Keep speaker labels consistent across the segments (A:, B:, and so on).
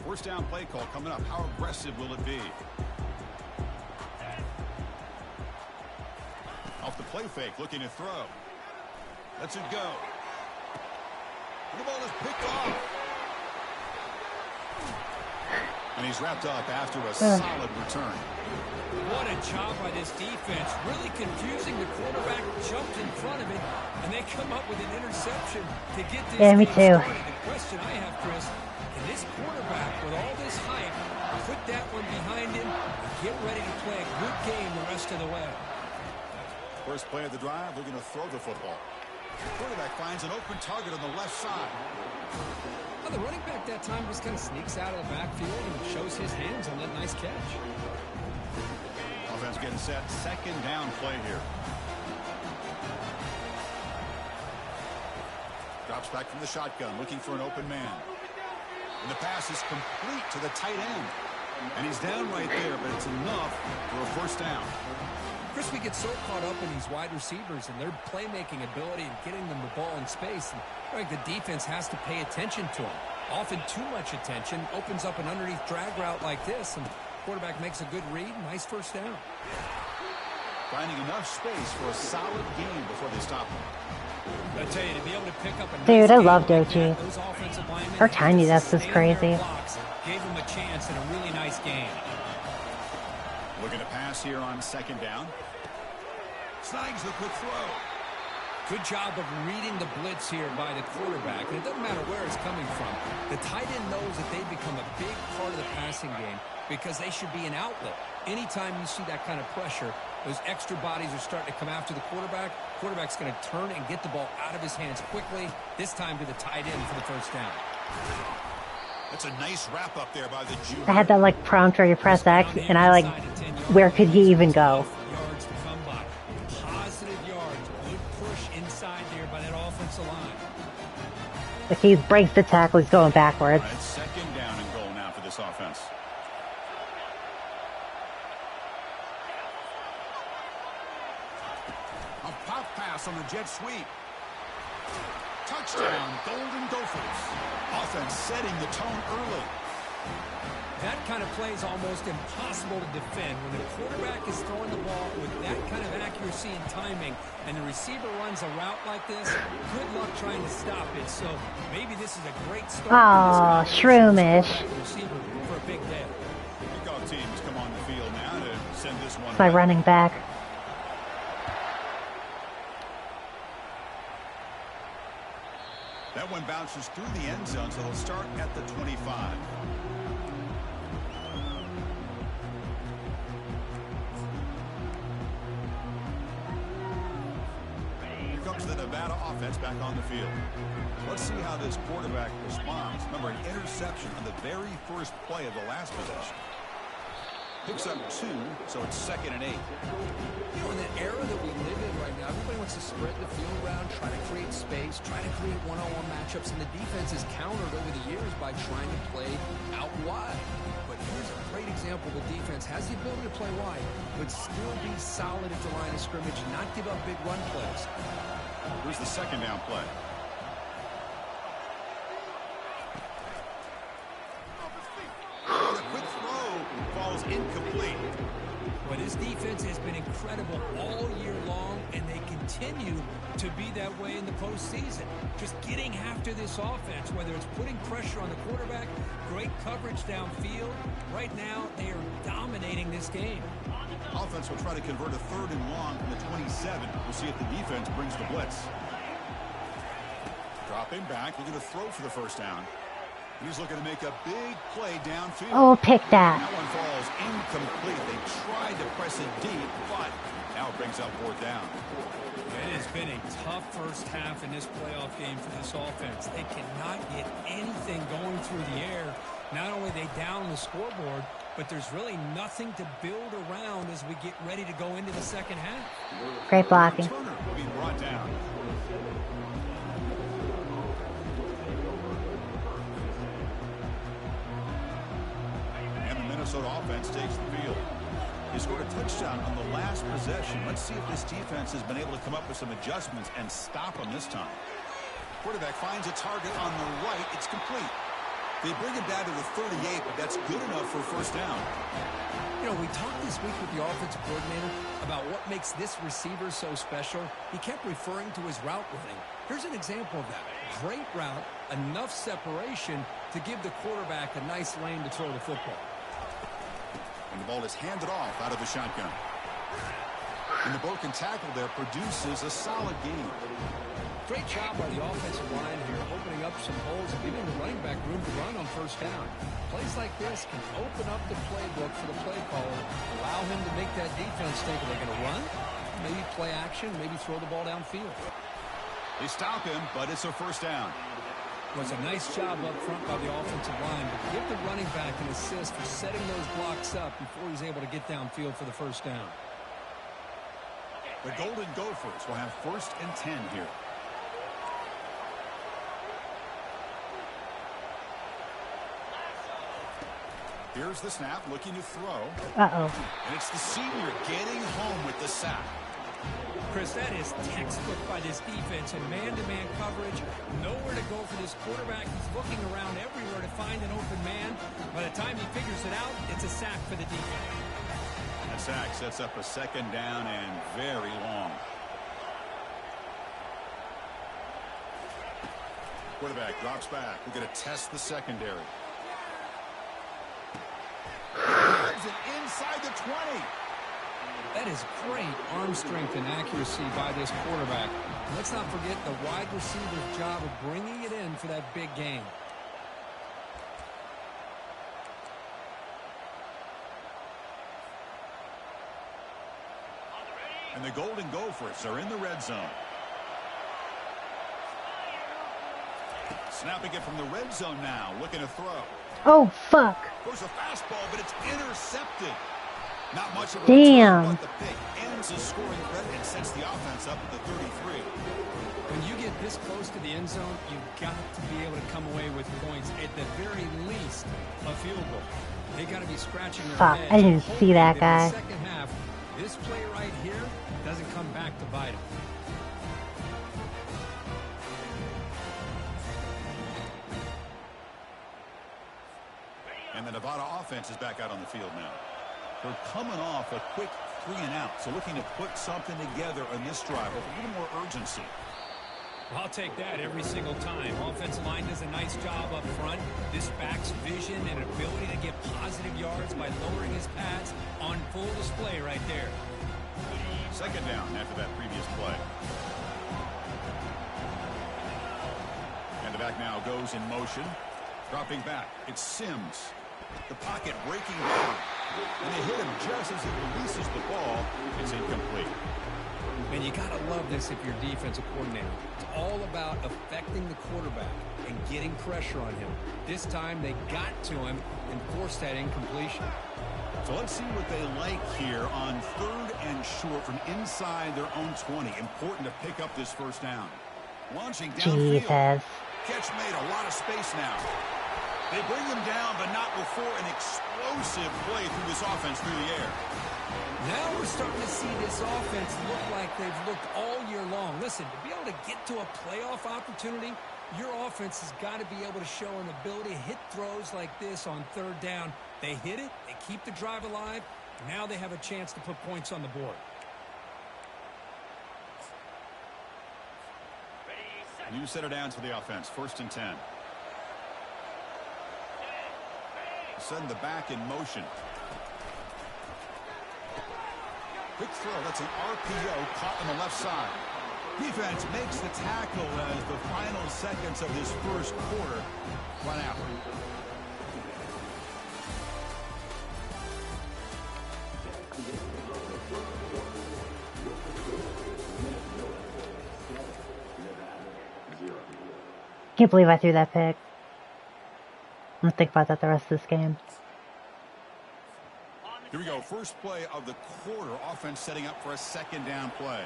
A: First down play call coming up. How aggressive will it be? Off the play fake, looking to throw. Lets it go. And the ball is picked off. And he's wrapped up after a solid return.
B: What a job by this defense. Really confusing. The quarterback jumped in front of it, and they come up with an interception to get this
C: me
B: game
C: too.
B: started. The question I have, Chris, can this quarterback, with all this hype, put that one behind him and get ready to play a good game the rest of the way?
A: First play of the drive, looking to throw the football. Quarterback finds an open target on the left side.
B: Well, the running back that time just kind of sneaks out of the backfield and shows his hands on that nice catch.
A: Offense getting set. Second down play here. Drops back from the shotgun, looking for an open man. And the pass is complete to the tight end. And he's down right there, but it's enough for a first down.
B: Chris, we get so caught up in these wide receivers and their playmaking ability and getting them the ball in space. And I think the defense has to pay attention to them. Often too much attention opens up an underneath drag route like this, and quarterback makes a good read. Nice first down.
A: Finding enough space for a solid game before they stop him.
B: I tell you, to be able to pick up a
C: Dude,
B: nice
C: I love
B: game
C: Doji.
B: those offensive linemen
C: Her
B: had to
C: tinyness is
B: sustain
C: crazy.
B: their blocks, gave him a chance in a really nice game.
A: Looking to pass here on second down. Snags the quick throw.
B: Good job of reading the blitz here by the quarterback. And it doesn't matter where it's coming from. The tight end knows that they become a big part of the passing game because they should be an outlet. Anytime you see that kind of pressure, those extra bodies are starting to come after the quarterback. Quarterback's going to turn and get the ball out of his hands quickly, this time to the tight end for the first down.
A: That's a nice wrap up there by the junior.
C: I had that like prompt where you press X, and I like, where could he even go?
B: Yards to come by. Positive yards. Good push inside there by that offensive line.
C: If he breaks the tackle, he's going backwards.
A: It's second down and goal now for this offense. A pop pass on the jet sweep. Touchdown, Golden Gophers. Offense setting the tone early.
B: That kind of play is almost impossible to defend. When the quarterback is throwing the ball with that kind of accuracy and timing, and the receiver runs a route like this, good luck trying to stop it. So maybe this is a great start.
C: Aw, Shroomish.
B: Receiver for a big day.
A: Kickoff teams come on the field now to send this one
C: My
A: away.
C: running back.
A: That one bounces through the end zone, so they'll start at the 25. Here comes the Nevada offense back on the field. Let's see how this quarterback responds. Remember, an interception on the very first play of the last possession. Picks up 2, so it's 2nd and 8.
B: You know, in the era that we live in right now, everybody wants to spread the field around, try to create space, try to create one-on-one matchups, and the defense has countered over the years by trying to play out wide. But here's a great example. The defense has the ability to play wide, but still be solid at the line of scrimmage and not give up big run plays.
A: Here's the second down play. The quick throw falls incomplete.
B: But his defense has been incredible all year long, and they continue to be that way in the postseason. Just getting after this offense, whether it's putting pressure on the quarterback, great coverage downfield. Right now, they are dominating this game.
A: Offense will try to convert a 3rd and long from the 27. We'll see if the defense brings the blitz. Dropping back, looking to throw for the first down. He's looking to make a big play downfield.
C: Oh, pick that.
A: That one falls incomplete. They tried to press it deep, but now it brings up 4th down.
B: It has been a tough first half in this playoff game for this offense. They cannot get anything going through the air. Not only are they down the scoreboard, but there's really nothing to build around as we get ready to go into the second half.
C: Great blocking.
A: Turner being brought down. Minnesota offense takes the field. He scored a touchdown on the last possession. Let's see if this defense has been able to come up with some adjustments and stop him this time. Quarterback finds a target on the right. It's complete. They bring it down to the 38, but that's good enough for a first down.
B: You know, we talked this week with the offensive coordinator about what makes this receiver so special. He kept referring to his route running. Here's an example of that. Great route, enough separation to give the quarterback a nice lane to throw the football.
A: And the ball is handed off out of the shotgun. And the broken tackle there produces a solid gain.
B: Great job by the offensive line here, opening up some holes and giving the running back room to run on first down. Plays like this can open up the playbook for the play caller, allow him to make that defense think, are they going to run? Maybe play action, maybe throw the ball downfield.
A: They stop him, but it's a first down.
B: It was a nice job up front by the offensive line, but give the running back an assist for setting those blocks up before he's able to get downfield for the first down.
A: The Golden Gophers will have 1st and 10 here. Here's the snap, looking to throw.
C: Uh-oh.
A: And it's the senior getting home with the sack.
B: Chris, that is textbook by this defense in man-to-man coverage. Nowhere to go for this quarterback. He's looking around everywhere to find an open man. By the time he figures it out, it's a sack for the defense.
A: That sack sets up a second down and very long. Quarterback drops back. We're going to test the secondary. There's it inside the 20.
B: That is great arm strength and accuracy by this quarterback. And let's not forget the wide receiver's job of bringing it in for that big gain.
A: And the Golden Gophers are in the red zone. Snapping it from the red zone now, looking to throw.
C: Oh, fuck.
A: Goes a fastball, but it's intercepted. Not much of a
C: Damn.
A: return, but the pick ends his scoring credit and sets the offense up at the 33.
B: When you get this close to the end zone, you've got to be able to come away with points, at the very least, a field goal. They got to be scratching their
C: Fuck,
B: heads,
C: I didn't see that
B: hoping
C: guy.
B: in the second half, this play right here doesn't come back to bite him.
A: And the Nevada offense is back out on the field now. They're coming off a quick 3-and-out, so looking to put something together on this drive with a little more urgency.
B: I'll take that every single time. Offensive line does a nice job up front. This back's vision and ability to get positive yards by lowering his pads on full display right there.
A: Second down after that previous play. And the back now goes in motion. Dropping back, it's Sims. The pocket breaking down. And they hit him just as he releases the ball. It's incomplete.
B: And you got to love this if you're a defensive coordinator. It's all about affecting the quarterback and getting pressure on him. This time they got to him and forced that incompletion.
A: So let's see what they like here on 3rd and short from inside their own 20. Important to pick up this first down. Launching downfield.
C: Jesus.
A: Catch made, a lot of space now. They bring him down, but not before an explosive play through this offense through the air.
B: Now we're starting to see this offense look like they've looked all year long. Listen, to be able to get to a playoff opportunity, your offense has got to be able to show an ability to hit throws like this on 3rd down. They hit it, they keep the drive alive, now they have a chance to put points on the board.
A: New center downs for the offense, 1st and 10. Send the back in motion. Quick throw, that's an RPO caught on the left side. Defense makes the tackle as the final seconds of this first quarter run out.
C: Can't believe I threw that pick. I'm gonna think about that the rest of this game.
A: Here we go. First play of the quarter. Offense setting up for a 2nd down play.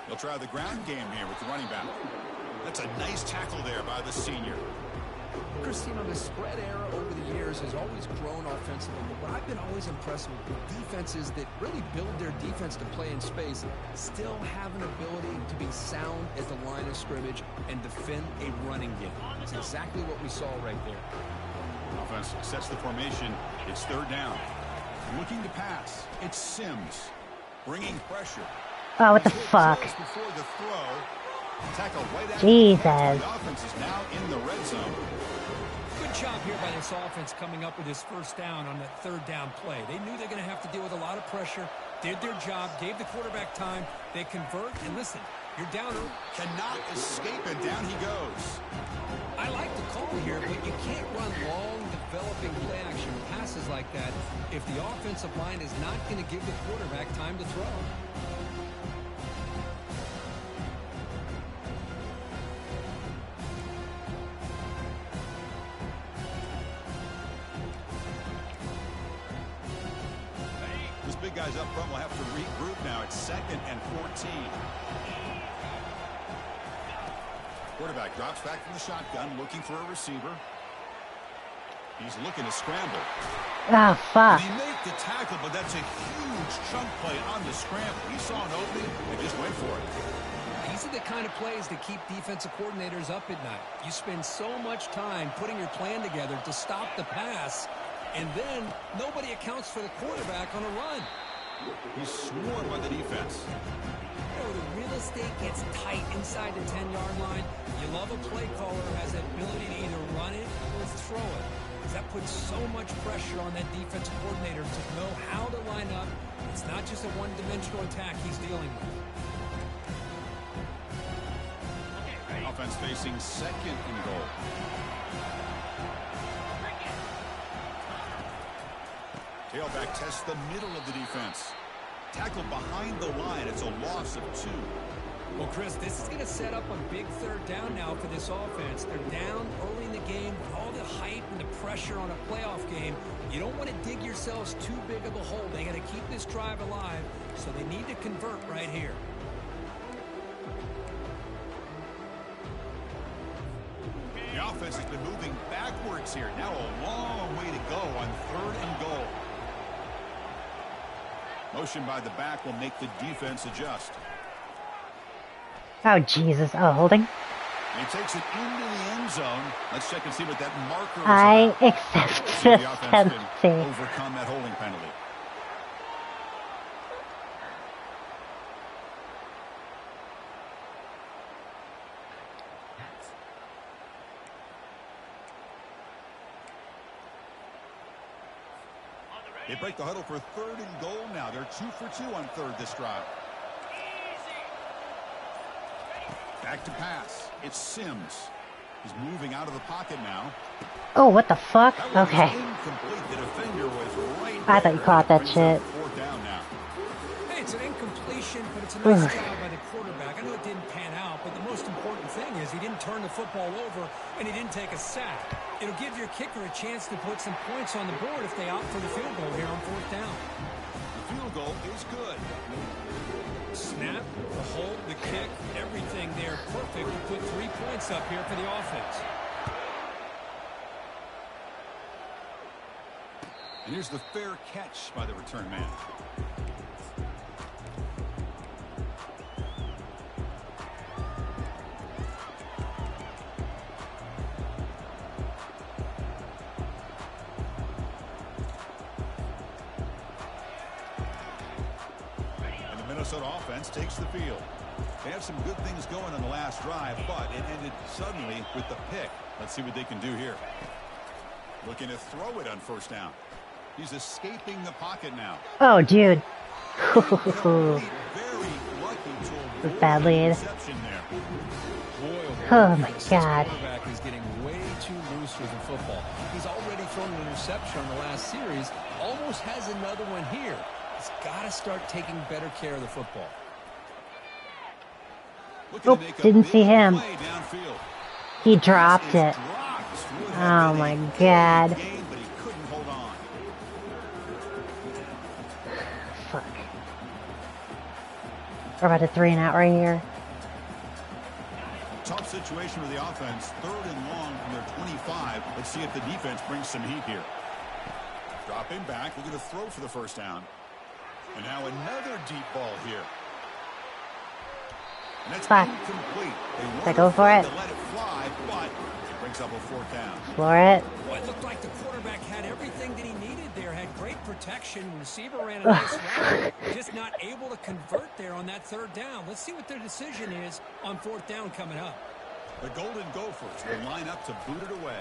A: They'll try the ground game here with the running back. That's a nice tackle there by the senior.
B: Chris, you know, the spread era over the years has always grown offensively, but what I've been always impressed with defenses that really build their defense to play in space still have an ability to be sound at the line of scrimmage and defend a running game. It's exactly what we saw right there.
A: Offense sets the formation. It's third down. Looking to pass. It's Sims. Bringing pressure.
C: Oh, what the fuck?
A: Before the throw. Tackle right at
C: Jesus.
A: the offense is now in the red zone.
B: Good job here by this offense coming up with this first down on that third down play. They knew they're going to have to deal with a lot of pressure, did their job, gave the quarterback time. They convert, and listen, you're down.
A: Cannot escape, and down he goes.
B: I like the call here, but you can't run long, developing play-action passes like that if the offensive line is not going to give the quarterback time to throw.
A: Big guys up front will have to regroup now. It's 2nd and 14. Quarterback drops back from the shotgun, looking for a receiver. He's looking to scramble.
C: Oh, fuck.
A: He made the tackle, but that's a huge chunk play on the scramble. He saw an opening and just went for it.
B: These are the kind of plays that keep defensive coordinators up at night. You spend so much time putting your plan together to stop the pass, and then nobody accounts for the quarterback on a run.
A: He's swarmed by the defense.
B: You know, the real estate gets tight inside the 10-yard line. You love a play caller who has the ability to either run it or throw it. Because that puts so much pressure on that defensive coordinator to know how to line up. It's not just a one-dimensional attack he's dealing with.
A: Offense facing 2nd and goal. Tailback tests the middle of the defense. Tackle behind the line. It's a loss of 2.
B: Well, Chris, this is going to set up a big third down now for this offense. They're down early in the game with all the hype and the pressure on a playoff game. You don't want to dig yourselves too big of a hole. They got to keep this drive alive, so they need to convert right here.
A: The offense has been moving backwards here. Now a long way to go on 3rd and goal. Motion by the back will make the defense adjust.
C: Oh, Jesus. Oh, holding.
A: He takes it into the end zone. Let's check and see what that marker is
C: I
A: about.
C: accept
A: See if
C: this
A: the offense can
C: penalty.
A: overcome that holding penalty. They break the huddle for 3rd and goal now. They're 2 for 2 on 3rd this drive. Back to pass. It's Sims. He's moving out of the pocket now.
C: Oh, what the fuck?
A: That one was
C: Okay.
A: incomplete. The defender was right
C: I thought you
A: there.
C: caught that
A: Brings
C: shit.
A: up 4th down now.
B: Hey, it's an incompletion, but it's a nice job by the quarterback. I know it didn't pan out, but the most important thing is he didn't turn the football over and he didn't take a sack. It'll give your kicker a chance to put some points on the board if they opt for the field goal here on 4th down.
A: The field goal is good.
B: Snap, the hold, the kick, everything there perfect to put 3 points up here for the offense.
A: And here's the fair catch by the return man. And the Minnesota offense takes the field. They have some good things going on the last drive, but it ended suddenly with the pick. Let's see what they can do here. Looking to throw it on 1st down. He's escaping the pocket now.
C: Oh, dude.
A: Very lucky to avoid
C: Bad
A: the
C: lead.
A: interception there.
C: Oh, my God.
B: Quarterback is getting way too loose with the football. He's already thrown an interception on the last series. Almost has another one here. He's got to start taking better care of the football.
A: Looking
C: Oh,
A: to make a
C: didn't
A: big
C: see him.
A: play downfield.
C: He dropped
A: Is
C: it.
A: dropped. Would
C: Oh,
A: have been
C: my
A: a big
C: God.
A: gain, but he couldn't hold on.
C: Fuck. We're about to 3 and out right here.
A: Tough situation with the offense. 3rd and long from their 5. Let's see if the defense brings some heat here. Dropping back, looking to throw for the first down. And now another deep ball here. And that's incomplete. They
C: go for it.
A: To let it fly, but it brings up a 4th down.
C: Floor it.
B: Well, it looked like the quarterback had everything that he needed there. Had great protection. Receiver ran a nice route. Just not able to convert there on that 3rd down. Let's see what their decision is on 4th down coming up.
A: The Golden Gophers will line up to boot it away.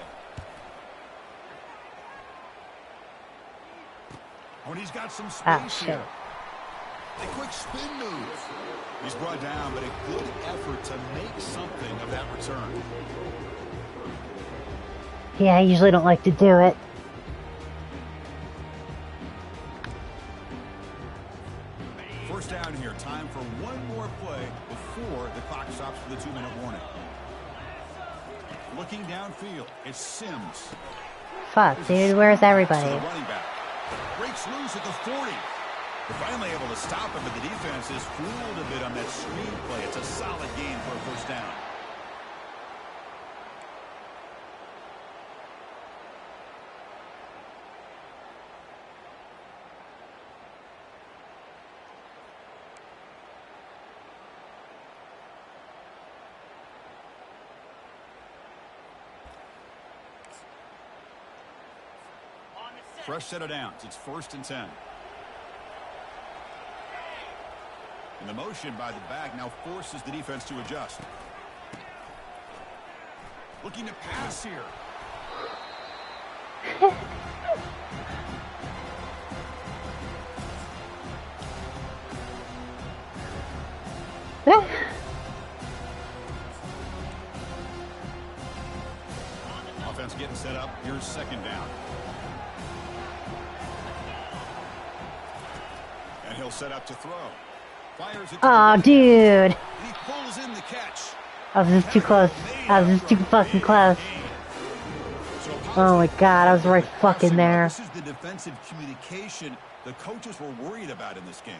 A: When he's got some space here. A quick spin move. He's brought down, but a good effort to make something of that return.
C: Yeah, I usually don't like to do it.
A: First down here. Time for one more play before the clock stops for the 2-minute warning. Looking downfield, it's Sims.
C: Fuck, dude, where's everybody?
A: The running back breaks loose at the 40. They're finally able to stop him, but the defense is fooled a bit on that screen play. It's a solid game for a first down. Fresh set of downs. It's 1st and 10. And the motion by the back now forces the defense to adjust. Looking to pass here. Offense getting set up. Here's 2nd down. And he'll set up to throw. Fires it.
C: Oh, dude.
A: He pulls in the catch.
C: I was just too close. I was just too fucking close. Oh my god, I was right fucking there.
A: This is the defensive communication the coaches were worried about in this game.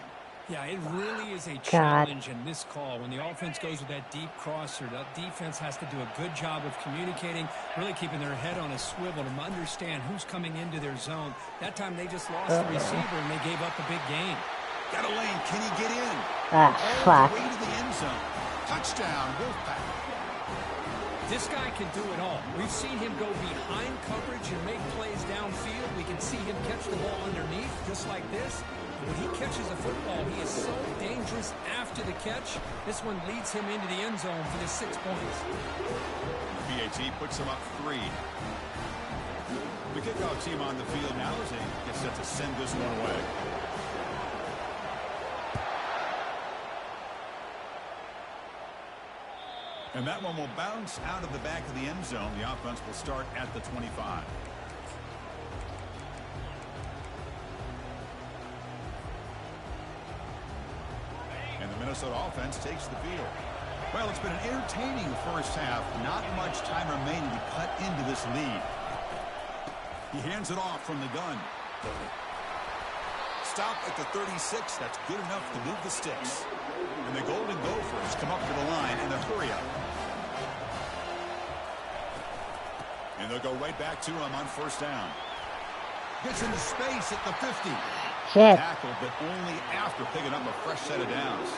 B: Yeah, it really is a challenge in this call. When the offense goes with that deep crosser, the defense has to do a good job of communicating, really keeping their head on a swivel to understand who's coming into their zone. That time they just lost the receiver and they gave up a big gain.
A: Got a lane. Can he get in?
C: Ah, fuck.
A: All the way to the end zone. Touchdown, Wolfpack.
B: This guy can do it all. We've seen him go behind coverage and make plays downfield. We can see him catch the ball underneath, just like this. When he catches a football, he is so dangerous after the catch. This one leads him into the end zone for the 6 points.
A: PAT puts him up 3. The kickoff team on the field now as they get set to send this one away. And that one will bounce out of the back of the end zone. The offense will start at the 25. And the Minnesota offense takes the field. Well, it's been an entertaining first half. Not much time remaining to cut into this lead. He hands it off from the gun. Stop at the 36. That's good enough to move the sticks. And the Golden Gophers come up to the line in a hurry-up. And they'll go right back to him on first down. Gets into space at the 50.
C: Shit.
A: Tackled, but only after picking up a fresh set of downs.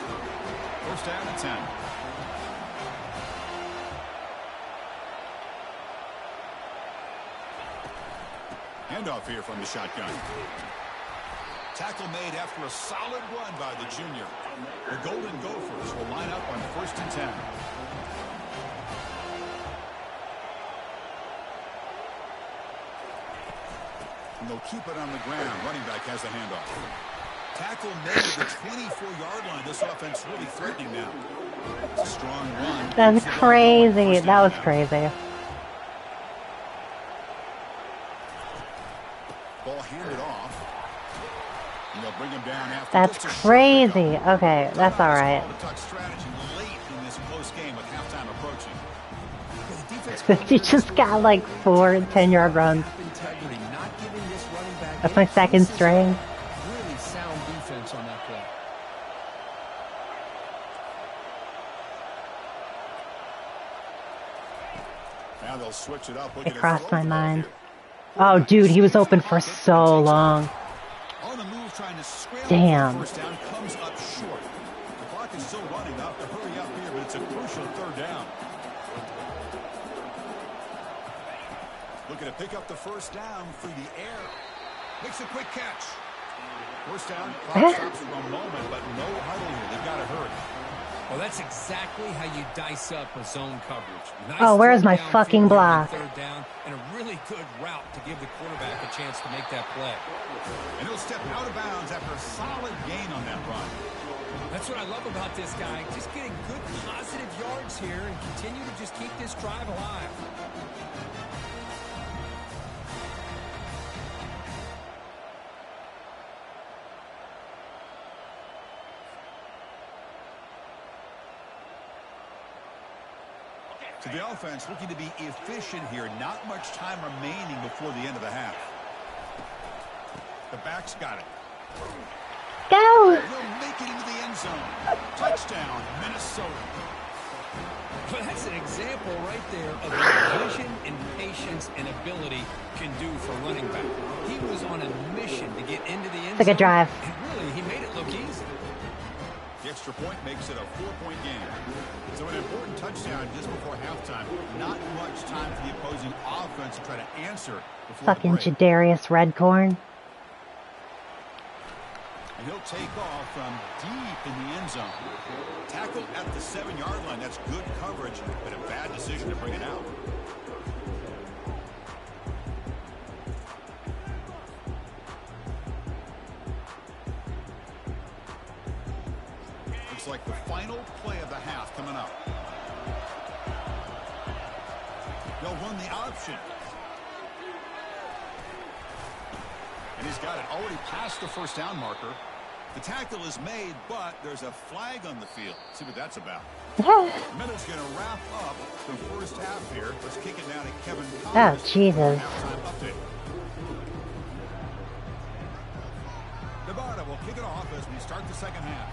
A: First down and 10. Handoff here from the shotgun. Tackle made after a solid run by the junior. The Golden Gophers will line up on first and 10. And they'll keep it on the ground. Running back has the handoff. Tackle made at the 24-yard line. This offense really threatening now. It's a strong run.
C: That's crazy. That was crazy.
A: Ball handed off. And they'll bring him down after.
C: That's crazy. Okay, that's all right.
A: Strategy late in this close game with halftime approaching.
C: You just got like 4 10-yard runs. That's my second string.
B: Really sound defense on that play.
A: Now they'll switch it up.
C: It crossed my mind. Oh, dude, he was open for so long.
A: On the move, trying to scramble
C: Damn.
A: for the first down, comes up short. The clock is still running up to hurry up here, but it's a crucial third down. Looking to pick up the first down through the air. Makes a quick catch. First down, clock stops for a moment, but no huddle here. They've got to hurry.
B: Well, that's exactly how you dice up a zone coverage. Nice
C: Oh, where's my
B: third down
C: fucking
B: field
C: block?
B: Third down, and a really good route to give the quarterback a chance to make that play.
A: And he'll step out of bounds after a solid gain on that run.
B: That's what I love about this guy. Just getting good positive yards here and continue to just keep this drive alive.
A: So the offense looking to be efficient here. Not much time remaining before the end of the half. The back's got it.
C: Go!
A: He'll make it into the end zone. Touchdown, Minnesota.
B: But that's an example right there of what vision and patience and ability can do for running back. He was on a mission to get into the end zone.
C: It's a good drive.
B: And really, he made it look easy.
A: The extra point makes it a 4-point game. So an important touchdown just before halftime. Not much time for the opposing offense to try to answer before
C: Fucking
A: the break.
C: Jadarius Redcorn.
A: And he'll take off from deep in the end zone. Tackle at the 7-yard line. That's good coverage, but a bad decision to bring it out. Looks like the final play of the half coming up. They'll run the option. And he's got it already past the first down marker. The tackle is made, but there's a flag on the field. Let's see what that's about. Middle's going to wrap up the first half here. Let's kick it now to Kevin Thomas.
C: Oh, Jesus.
A: Halftime update. Nevada will kick it off as we start the second half.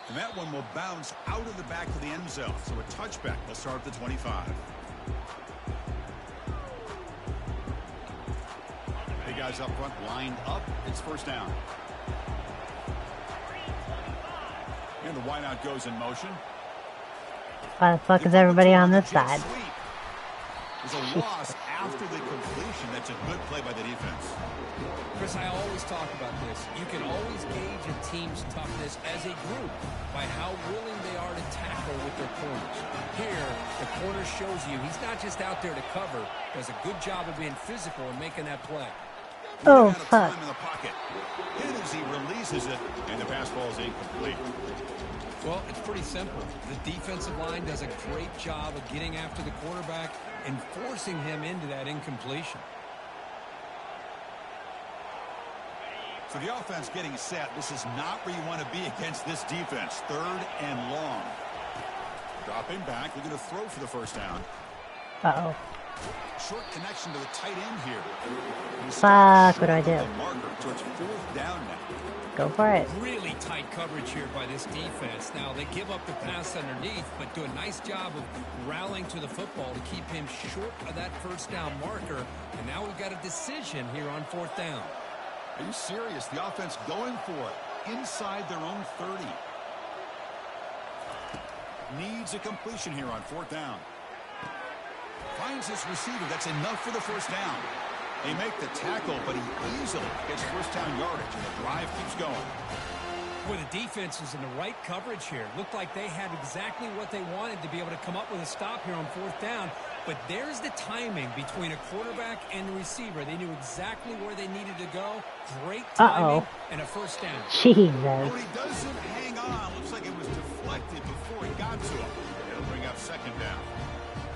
A: And that one will bounce out of the back of the end zone. So a touchback will start at the 25. Big guys up front lined up. It's first down. And the wideout goes in motion.
C: Why the fuck is everybody on this side?
A: There's a loss after the completion. That's a good play by the defense.
B: Chris, I always talk about this. You can always gauge a team's toughness as a group by how willing they are to tackle with their corners. Here, the corner shows you he's not just out there to cover. Does a good job of being physical and making that play.
C: Oh,
A: Out of
C: fuck.
A: time in the pocket. Hit as he releases it, and the pass ball is incomplete.
B: Well, it's pretty simple. The defensive line does a great job of getting after the quarterback and forcing him into that incompletion.
A: So the offense getting set. This is not where you want to be against this defense. Third and long. Dropping back. Looking to throw for the first down.
C: Uh-oh.
A: Short connection to the tight end here.
C: Fuck, what do I do?
A: The marker, so it's fourth down now.
C: Go for it.
B: Really tight coverage here by this defense. Now, they give up the pass underneath, but do a nice job of rallying to the football to keep him short of that first down marker. And now we've got a decision here on fourth down.
A: Are you serious? The offense going for it inside their own 30. Needs a completion here on fourth down. Finds his receiver. That's enough for the first down. They make the tackle, but he easily gets first down yardage, and the drive keeps going.
B: Well, the defense is in the right coverage here. Looked like they had exactly what they wanted to be able to come up with a stop here on fourth down. But there's the timing between a quarterback and the receiver. They knew exactly where they needed to go. Great timing and a first down.
C: Jesus.
A: Well, he doesn't hang on. Looks like it was deflected before he got to him. It'll bring up second down.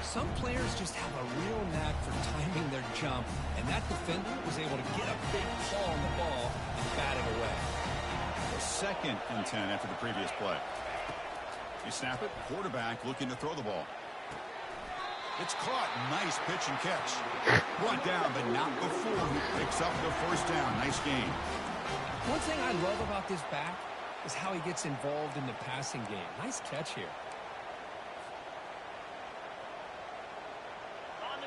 B: Some players just have a real knack for timing their jump, and that defender was able to get a big paw on the ball and bat it away.
A: Second and 10 after the previous play. You snap it. Quarterback looking to throw the ball. It's caught. Nice pitch and catch. Brought down, but not before he picks up the first down. Nice game.
B: One thing I love about this back, is how he gets involved in the passing game. Nice catch here.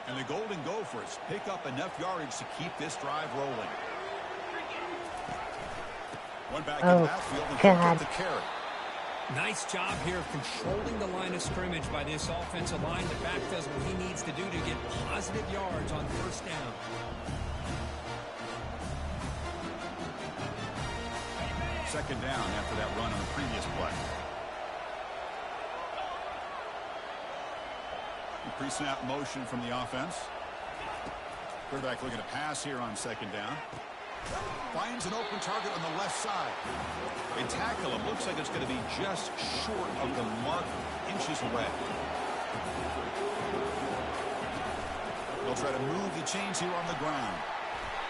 A: And the Golden Gophers pick up enough yardage to keep this drive rolling. One back in the backfield and pick up the carry.
B: Nice job here of controlling the line of scrimmage by this offensive line. The back does what he needs to do to get positive yards on first down.
A: Second down after that run on the previous play. Pre-snap motion from the offense. Quarterback looking to pass here on second down. Finds an open target on the left side. They tackle him. Looks like it's going to be just short of the mark, inches away. They'll try to move the chains here on the ground.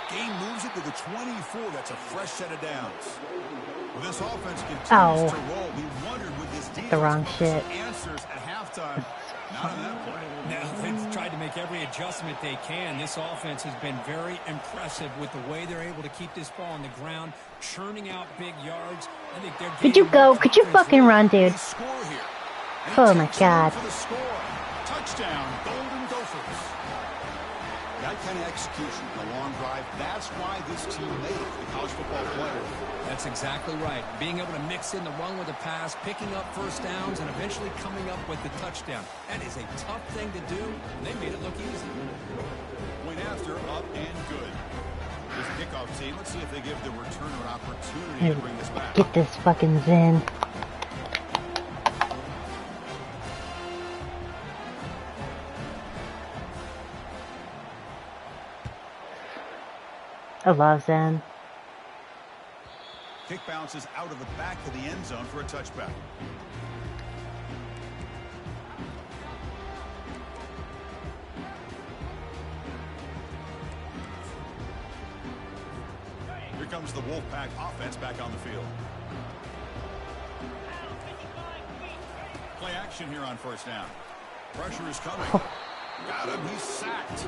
A: Gain moves it to the 24. That's a fresh set of downs. Well, this offense continues to roll. We wondered with this defense
C: the wrong shit.
A: Answers at halftime. Not on that play.
B: Now, they've tried to make every adjustment they can. This offense has been very impressive with the way they're able to keep this ball on the ground, churning out big yards. I think they're
C: Could you go? Could you fucking run, dude? Oh my God.
A: Touchdown, Golden Gophers. That kind of execution, a long drive, that's why this team made it, the college football player.
B: That's exactly right. Being able to mix in the run with the pass, picking up first downs, and eventually coming up with the touchdown. That is a tough thing to do, and they made it look easy.
A: Point after, up and good. This kickoff team, let's see if they give the returner an opportunity to bring this back.
C: Get this fucking Zen. I love Zen.
A: Kick bounces out of the back of the end zone for a touchback. Here comes the Wolfpack offense back on the field. Play action here on first down. Pressure is coming. Got him. He's sacked.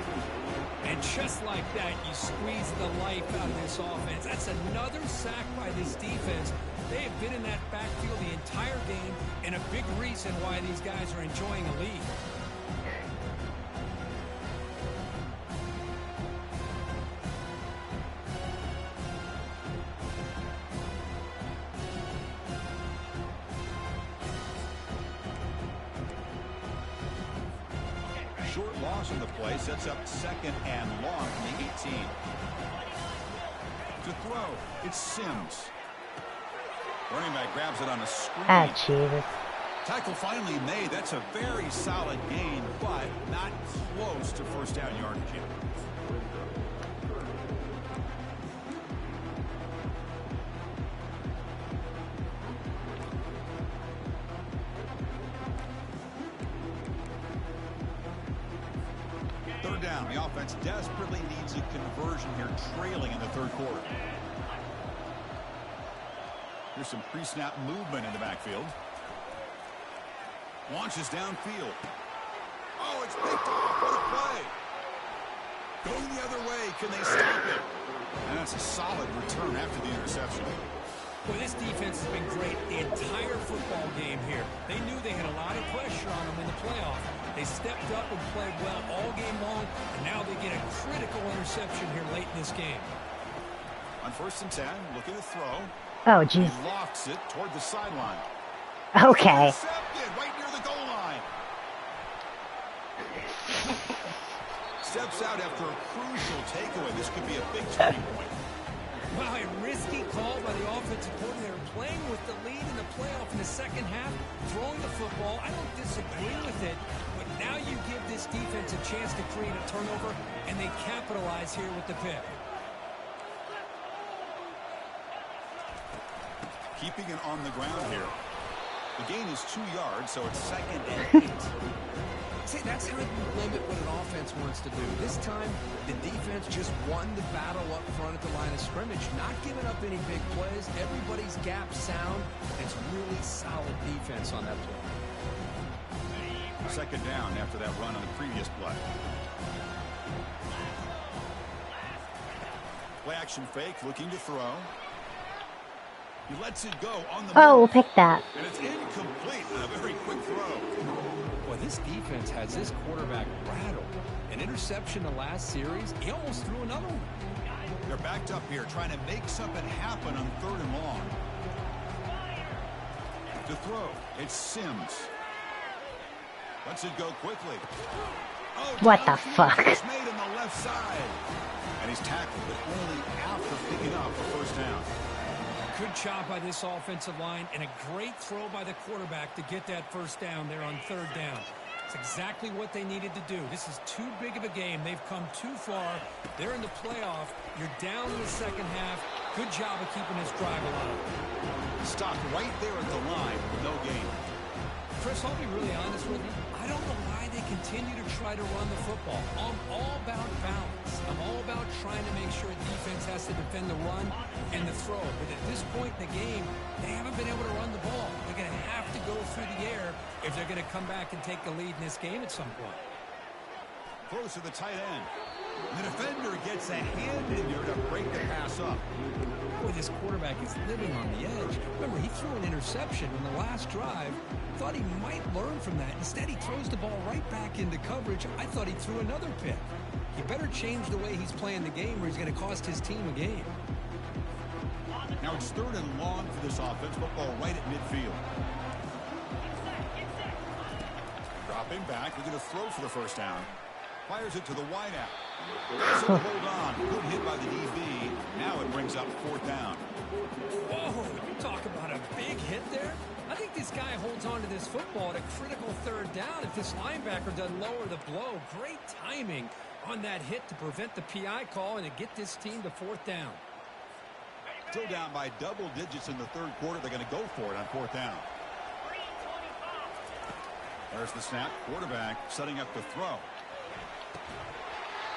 B: And just like that, you squeeze the life out of this offense. That's another sack by this defense. They have been in that backfield the entire game, and a big reason why these guys are enjoying a lead.
A: Short loss in the play sets up second and long from the 18. To throw, it's Sims. Running back grabs it on a screen.
C: Ah, Jesus.
A: Tackle finally made. That's a very solid gain, but not close to first down yardage yet. Third down. The offense desperately needs a conversion here, trailing in the third quarter. Here's some pre-snap movement in the backfield. Launches downfield. Oh, it's picked off. What a play. Going the other way. Can they stop it? And that's a solid return after the interception.
B: Well, this defense has been great the entire football game here. They knew they had a lot of pressure on them in the playoff. They stepped up and played well all game long, and now they get a critical interception here late in this game.
A: On 1st and 10, look at the throw.
C: Oh, jeez.
A: He lofts it toward the sideline.
C: Okay.
A: Intercepted right near the goal line. Steps out after a crucial takeaway. This could be a big turning point.
B: Wow, a risky call by the offensive coordinator, playing with the lead in the playoff in the second half, throwing the football. I don't disagree with it, but now you give this defense a chance to create a turnover, and they capitalize here with the pick.
A: Keeping it on the ground here. The gain is 2 yards, so it's second and 8.
B: See, that's how you limit what an offense wants to do. This time, the defense just won the battle up front at the line of scrimmage, not giving up any big plays. Everybody's gap sound. It's really solid defense on that play.
A: Second down after that run on the previous play. Play action fake, looking to throw. He lets it go on the
C: Oh, we'll
A: move.
C: pick that.
A: And it's incomplete on a very quick throw.
B: Well, this defense has this quarterback rattled. An interception the last series, he almost threw another one.
A: They're backed up here trying to make something happen on 3rd and long. To throw, it's Sims. Lets it go quickly. Oh,
C: What the fuck?
A: It's made on the left side. And he's tackled, but only after picking up a first down.
B: Good job by this offensive line and a great throw by the quarterback to get that first down there on 3rd down. It's exactly what they needed to do. This is too big of a game. They've come too far. They're in the playoff. You're down in the second half. Good job of keeping this drive alive.
A: Stopped right there at the line with no gain.
B: Chris, I'll be really honest with you. I don't know why they continue to try to run the football. I'm all about balance. I'm all about trying to make sure defense has to defend the run and the throw. But at this point in the game, they haven't been able to run the ball. They're going to have to go through the air if they're going to come back and take the lead in this game at some point.
A: Close to the tight end. The defender gets a hand in there to break the pass up.
B: Boy, this quarterback is living on the edge. Remember, he threw an interception on the last drive. Thought he might learn from that. Instead, he throws the ball right back into coverage. I thought he threw another pick. He better change the way he's playing the game or he's going to cost his team a game.
A: Now it's 3rd and long for this offense. Football right at midfield. Dropping back. We're going to throw for the first down. Fires it to the wideout. So hold on. Good hit by the DB. Now it brings up 4th down.
B: Whoa, you talk about a big hit there. I think this guy holds on to this football at a critical 3rd down if this linebacker doesn't lower the blow. Great timing on that hit to prevent the PI call and to get this team to 4th down.
A: Still down by double digits in the 3rd quarter. They're going to go for it on 4th down. There's the snap. Quarterback setting up the throw.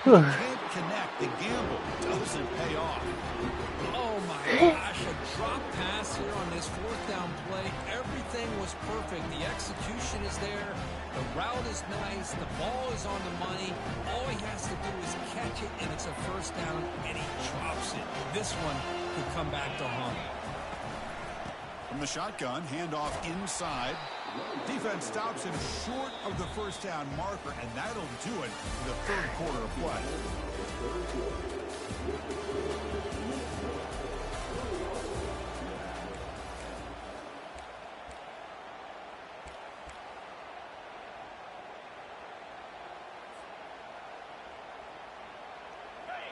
A: Can't connect. The gamble doesn't pay off.
B: Oh my gosh, a drop pass here on this 4th down play. Everything was perfect. The execution is there. The route is nice. The ball is on the money. All he has to do is catch it, and it's a first down, and he drops it. This one could come back to haunt him.
A: From the shotgun, handoff inside. Defense stops him short of the first down marker, and that'll do it in the 3rd quarter of play.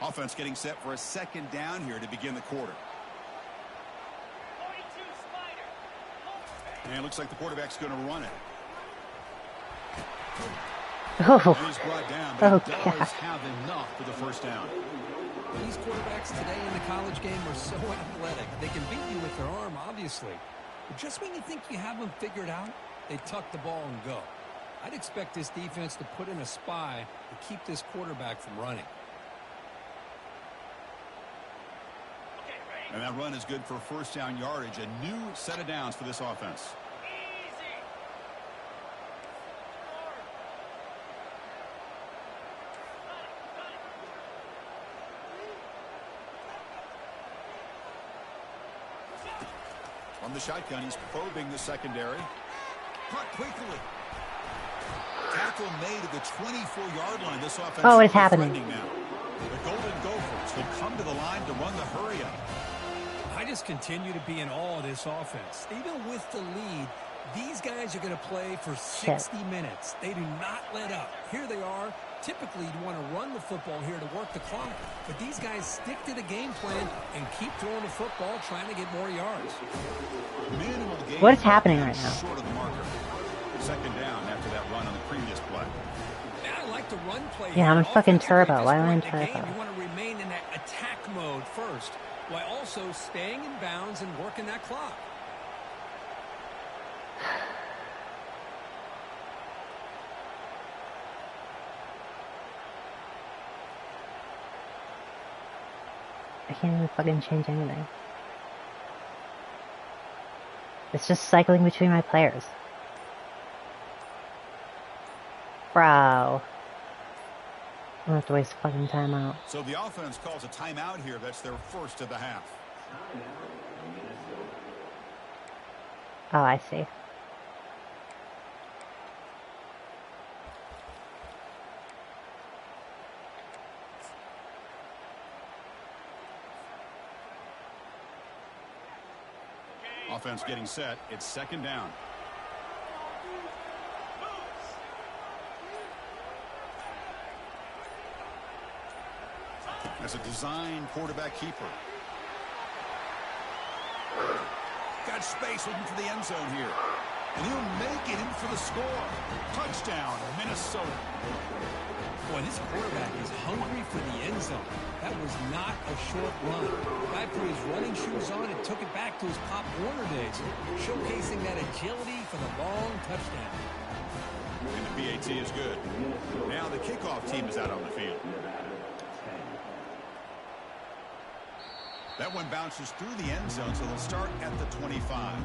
A: Offense getting set for a 2nd down here to begin the quarter. And it looks like the quarterback's going to run it.
C: Oh,
A: And he's brought down, but he
C: God.
A: does have enough for the first down.
B: These quarterbacks today in the college game are so athletic. They can beat you with their arm, obviously. But just when you think you have them figured out, they tuck the ball and go. I'd expect this defense to put in a spy to keep this quarterback from running.
A: And that run is good for first down yardage. A new set of downs for this offense. From the shotgun, he's probing the secondary. Caught quickly. Tackle made at the 24-yard line. This offense
C: Oh, what is
A: is
C: happening?
A: threatening now. The Golden Gophers will come to the line to run the hurry-up.
B: I just continue to be in awe of this offense. Even with the lead, these guys are going to play for 60 minutes. They do not let up. Here they are. Typically, you want to run the football here to work the clock. But these guys stick to the game plan and keep throwing the football, trying to get more yards.
A: Minimal gain.
C: What is happening right now?
A: Short of the marker. 2nd down after that run on the previous play.
B: Now I like the run play.
C: Yeah, I'm a fucking
B: Offensively,
C: turbo.
B: at this
C: Why am I in
B: point in the game,
C: turbo?
B: You want to remain in that attack mode first, while also staying in bounds and working that clock.
C: I can't even fucking change anything. It's just cycling between my players. Bro. I don't have to waste fucking time out.
A: So the offense calls a timeout here. That's their first of the half.
C: Oh, I see.
A: Offense getting set. It's second down. That's a design quarterback keeper. Got space looking for the end zone here. And he'll make it in for the score. Touchdown, Minnesota.
B: Boy, this quarterback is hungry for the end zone. That was not a short run. Guy put his running shoes on and took it back to his Pop Warner days, showcasing that agility for the long touchdown.
A: And the PAT is good. Now the kickoff team is out on the field. That one bounces through the end zone, so they'll start at the 25.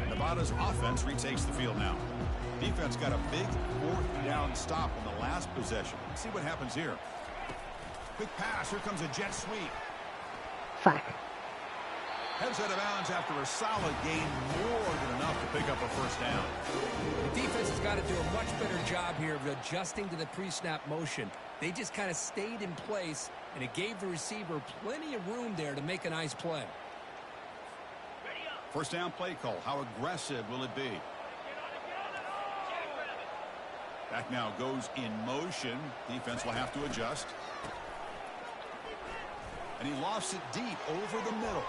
A: Nevada's offense retakes the field now. Defense got a big fourth down stop on the last possession. Let's see what happens here. Quick pass. Here comes a jet sweep.
C: Fuck.
A: Heads out of bounds after a solid gain, more than enough to pick up a first down.
B: The defense has got to do a much better job here of adjusting to the pre-snap motion. They just kind of stayed in place, and it gave the receiver plenty of room there to make a nice play.
A: First down play call. How aggressive will it be? Back now goes in motion. Defense will have to adjust. And he lofts it deep over the middle.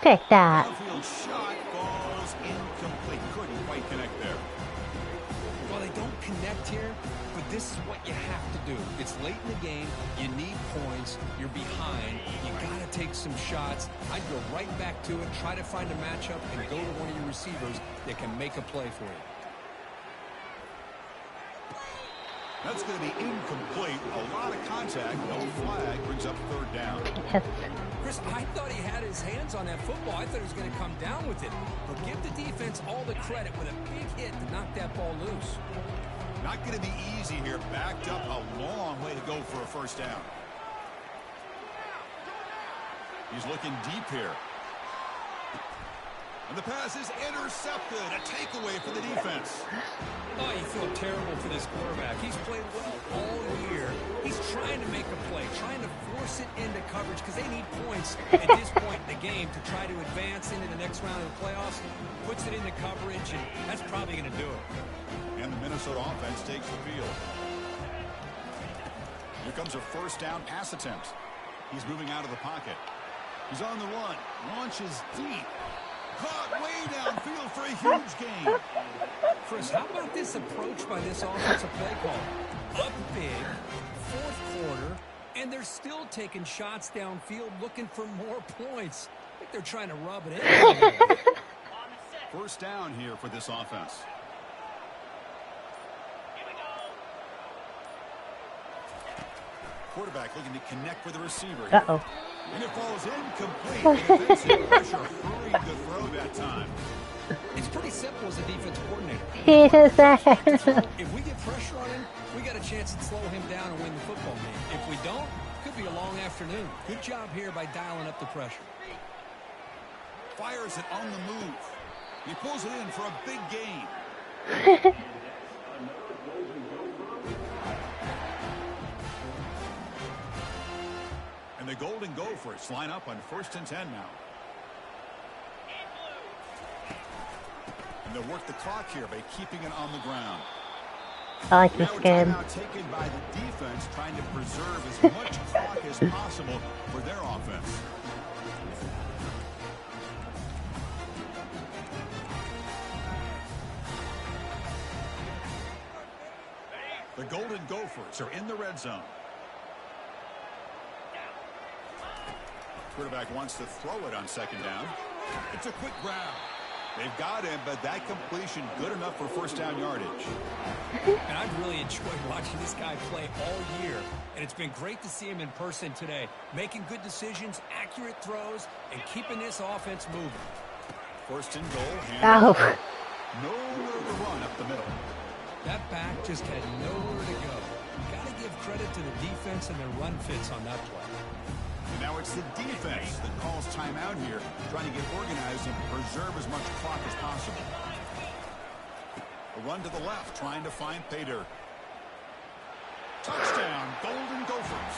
C: Take that.
A: Downfield shot falls incomplete. Couldn't quite connect there.
B: Well, they don't connect here, but this is what you have to do. It's late in the game. You need points. You're behind. You got to take some shots. I'd go right back to it, try to find a matchup, and go to one of your receivers that can make a play for you.
A: That's going to be incomplete. A lot of contact. No flag. Brings up third down.
C: Yes.
B: Chris, I thought he had his hands on that football. I thought he was going to come down with it. But give the defense all the credit with a big hit to knock that ball loose.
A: Not going to be easy here. Backed up a long way to go for a first down. He's looking deep here. And the pass is intercepted. A takeaway for the defense.
B: Oh, you feel terrible for this quarterback. He's played well all year. He's trying to make a play, trying to force it into coverage because they need points at this point in the game to try to advance into the next round of the playoffs. Puts it into coverage, and that's probably going to do it.
A: And the Minnesota offense takes the field. Here comes a first down pass attempt. He's moving out of the pocket. He's on the run. Launches deep. Caught way downfield for a huge gain.
B: Chris, how about this approach by this offensive play call? Up big, fourth quarter, and they're still taking shots downfield looking for more points. I think they're trying to rub it in.
A: First down here for this offense. Quarterback looking to connect with the receiver.
C: Uh-oh.
A: And it falls incomplete. Defensive pressure hurried to throw that time.
B: It's pretty simple as a defense coordinator. If we get pressure on him, we got a chance to slow him down and win the football game. If we don't, it could be a long afternoon. Good job here by dialing up the pressure.
A: Fires it on the move. He pulls it in for a big gain. And the Golden Gophers line up on 1st and 10 now. And they'll work the clock here by keeping it on the ground.
C: I like this game.
A: Now taken by the defense, trying to preserve as much clock as possible for their offense. The Golden Gophers are in the red zone. Quarterback wants to throw it on second down. It's a quick grab. They've got him, but that completion good enough for first down yardage.
B: And I've really enjoyed watching this guy play all year. And it's been great to see him in person today. Making good decisions, accurate throws, and keeping this offense moving.
A: First and goal.
C: Ow.
A: Nowhere to run up the middle.
B: That back just had nowhere to go. Got to give credit to the defense and their run fits on that play.
A: And now it's the defense that calls timeout here, trying to get organized and preserve as much clock as possible. A run to the left, trying to find pay dirt. Touchdown, Golden Gophers.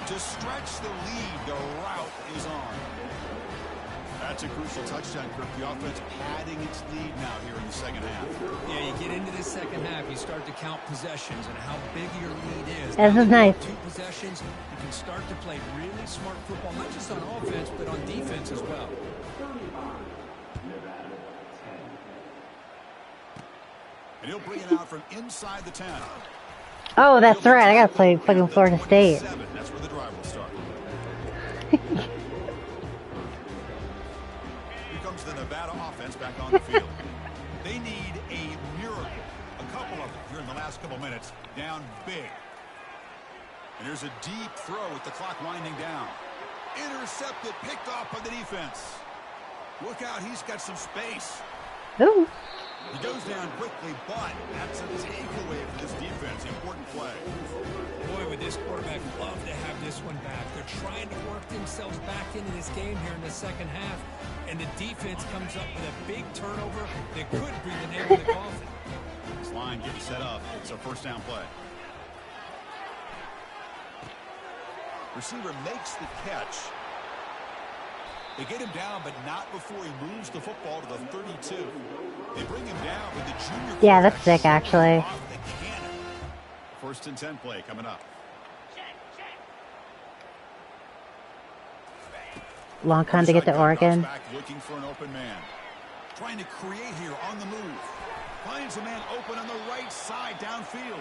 A: To stretch the lead, the route is on. That's a crucial touchdown, Kirk. The offense padding its lead now here in the second half.
B: Yeah, you get into this second half, you start to count possessions and how big your lead is.
C: This is nice.
B: 2 possessions, you can start to play really smart football, not just on offense, but on defense as well.
A: And he'll bring it out from inside the 10.
C: Oh, that's right. I gotta play fucking Florida State.
A: That's where the drive will start. Here comes the Nevada offense back on the field. They need a miracle. A couple of them here in the last couple minutes. Down big. And here's a deep throw with the clock winding down. Intercepted, picked off by the defense. Look out, he's got some space.
C: Ooh.
A: He goes down quickly, but that's a takeaway for this defense. Important play.
B: Boy, would this quarterback love to have this one back. They're trying to work themselves back into this game here in the second half, and the defense comes up with a big turnover that could be the nail in the coffin.
A: This line getting set up. It's a first down play. Receiver makes the catch. They get him down, but not before he moves the football to the 32. They bring him down with the junior.
C: Yeah, that's sick, actually.
A: Off the cannon. First and 10 play coming up.
C: Long time to get to Oregon.
A: Back looking for an open man. Trying to create here on the move. Finds a man open on the right side downfield.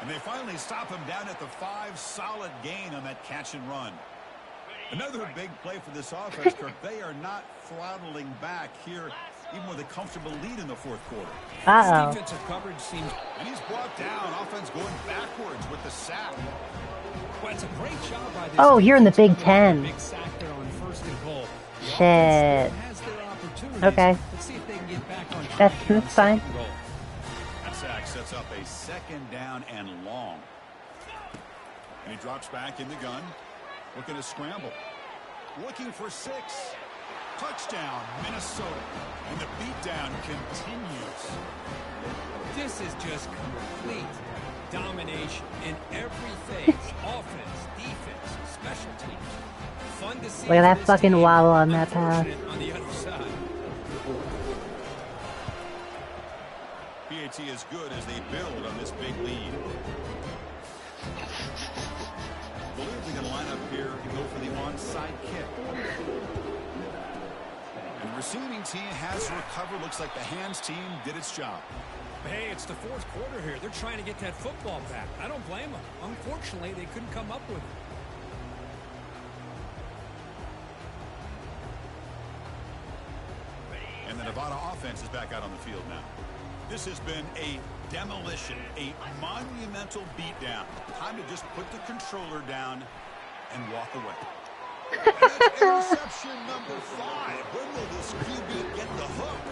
A: And they finally stop him down at the 5. Solid gain on that catch and run. Another big play for this offense, Kirk. They are not throttling back here, even with a comfortable lead in the fourth quarter.
C: Uh-oh.
B: Defensive coverage seems...
A: And he's brought down. Offense going backwards with the sack.
B: Well, it's a great job by this.
C: Oh, you're in the Big Ten.
B: Big sack there on first and goal. The
C: Shit.
B: offense has their opportunities.
C: Okay.
B: Let's see if they can get back on track.
C: That's
B: here on
C: fine.
B: second goal.
A: That sack sets up a second down and long. And he drops back in the gun. Looking to scramble. Looking for 6. Touchdown, Minnesota. And the beatdown continues.
B: This is just complete domination in every phase. Offense, defense, special teams. Fun to see.
C: Look at that
B: this
C: fucking
B: team.
C: wobble on that pass.
B: Unfortunate on the other side.
A: PAT is good as they build on this big lead. I believe they're going to line up here and go for the onside kick. And the receiving team has recovered. Looks like the hands team did its job.
B: Hey, it's the fourth quarter here. They're trying to get that football back. I don't blame them. Unfortunately, they couldn't come up with it.
A: And the Nevada offense is back out on the field now. This has been a demolition, a monumental beatdown. Time to just put the controller down and walk away. And that's interception number 5. When will this QB get the hook?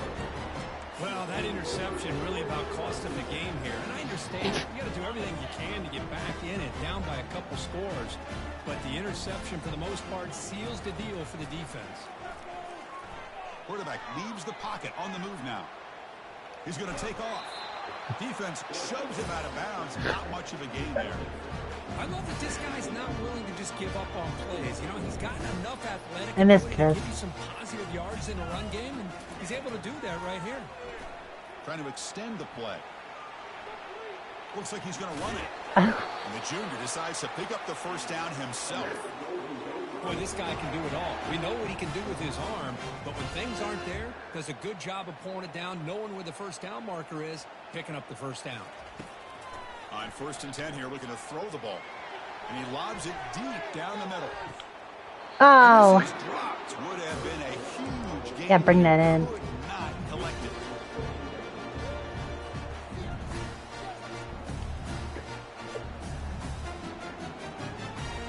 B: Well, that interception really about cost them the game here. And I understand you got to do everything you can to get back in it, down by a couple scores. But the interception, for the most part, seals the deal for the defense.
A: Quarterback leaves the pocket on the move now. He's going to take off. Defense shoves him out of bounds. Not much of a gain there.
B: I love that this guy's not willing to just give up on plays. You know, he's gotten enough athletic
C: I missed
B: ability to
C: this.
B: give you some positive yards in the run game, and he's able to do that right here.
A: Trying to extend the play. Looks like he's going to run it. And the junior decides to pick up the first down himself.
B: Boy, this guy can do it all. We know what he can do with his arm, but when things aren't there, does a good job of pulling it down, knowing where the first down marker is, picking up the first down.
A: On first and 10 here, looking to throw the ball. And he lobs it deep down the middle.
C: Oh.
A: This is dropped. Would have been a huge game.
C: Yeah, bring that in.
A: Could not selected.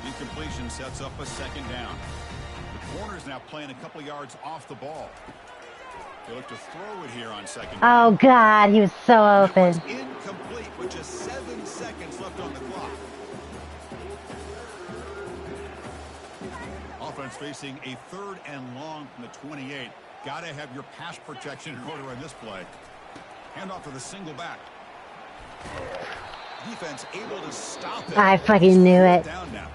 A: Incompletion sets up a second down. The corner's now playing a couple yards off the ball. They look to throw it here on second down.
C: Oh, God, he was so open.
A: That was incomplete with just 7 seconds left on the clock. Offense facing a 3rd and long from the 28. Got to have your pass protection in order on this play. Handoff to the single back. Defense able to stop it.
C: I fucking knew it.
A: Down now.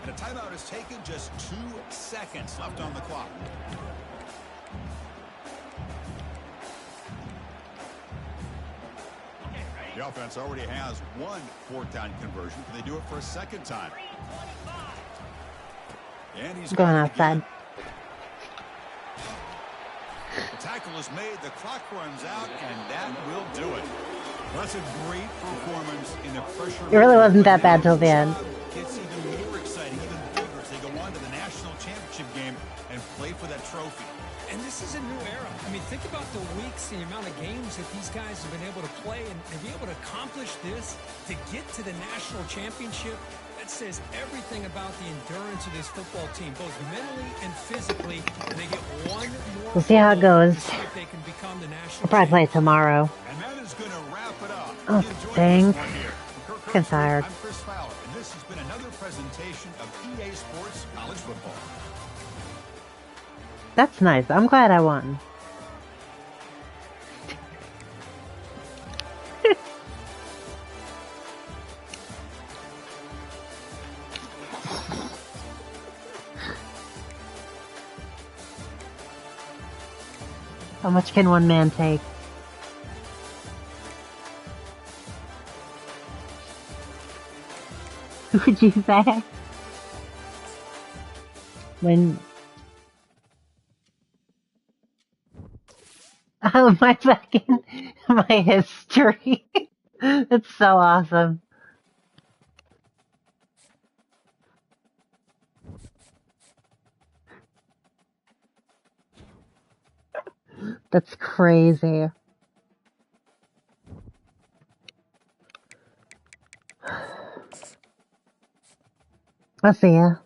A: And a timeout is taken, just 2 seconds left on the clock. The offense already has 1 4th-down conversion. Can they do it for a second time? And he's
C: going outside.
A: The tackle is made, the clock runs out, and that will do it. That's a great performance in the pressure.
C: It really wasn't that bad till the end.
A: It's even more exciting, even bigger as they go on to the national championship game and play for that trophy.
B: And this is a new era. I mean, think about the weeks, the amount of games that these guys have been able to play, and to be able to accomplish this, to get to the national championship, that says everything about the endurance of this football team, both mentally and physically. And they get one more.
C: We'll see how it goes.
B: See if they can become the national
C: I'll probably play it tomorrow.
A: And that is going to wrap it up.
C: Oh, dang.
A: I'm
C: tired.
A: Chris Fowler, and this has been another presentation of EA Sports College Football.
C: That's nice. I'm glad I won. How much can one man take? Would you say? When... Oh, my history. It's so awesome. That's crazy. I'll see ya.